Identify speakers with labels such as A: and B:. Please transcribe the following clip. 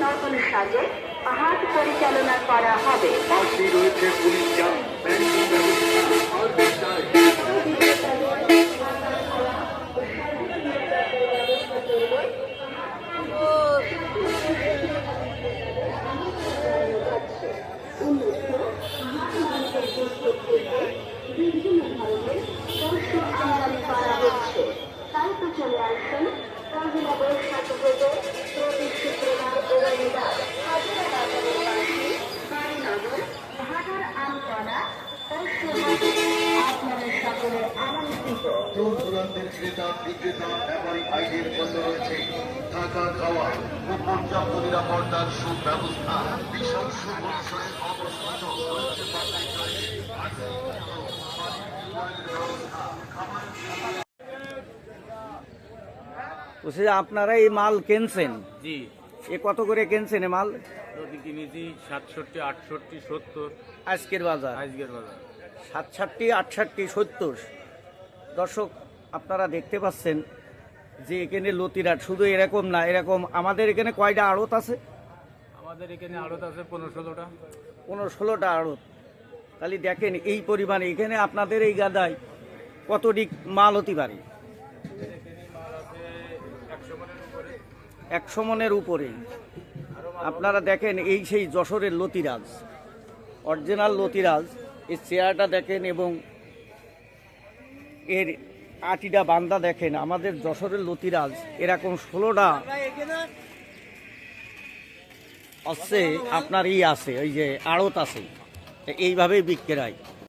A: নতুন সাজে হাট পরিচালনা করা হবে। রয়েছে পুলিশ বিভিন্ন ধরনের দর্শক আমদানি করা হচ্ছে। তাই তো চলে আসুন মহিলা বৈশাখ পুজো প্রতি শুক্রবার ও রবিবার হাজারা বাজারের পাশে বাড়িনগর ঢাকার আমতলা আপনাদের সকলের আমন্ত্রিত।
B: দূর দূরান্তের ক্রেতা বিক্রেতা ব্যাপারী আইনের বন্ধ রয়েছে। থাকা খাওয়া ও পর্যাপ্ত নিরাপত্তার সুব্যবস্থা, বিশাল সুপরিসরে অবস্থিত রয়েছে পাবলিক
C: আপনারা এই মাল কিনছেন?
D: জি।
C: এ কত করে কিনছেন এ মাল?
D: যদি কিনেছি 67, 68, 70
C: আজকের বাজার 67, 68, 70। দর্শক আপনারা দেখতে পাচ্ছেন যে এখানে লতিরাট শুধু এরকম না, এরকম আমাদের এখানে কয়টা আড়ত আছে?
D: আমাদের এখানে আড়ত আছে 15-16টা।
C: 15-16টা আড়ত। তাহলে দেখেন এই পরিমাণে এখানে আপনাদের এই গাদায় কতটি মাল হতে পারে? 100 মনের উপরে। আপনারা দেখেন এই সেই যশোরের লতিরাজ, অরিজিনাল লতিরাজ। এই চেয়ারটা দেখেন এবং এর আটিটা বান্দা দেখেন। আমাদের যশোরের লতিরাজ এরকম 16টা আছে আপনার আছে ওই যে আড়ত আছে, এইভাবেই বিক্রি হয়।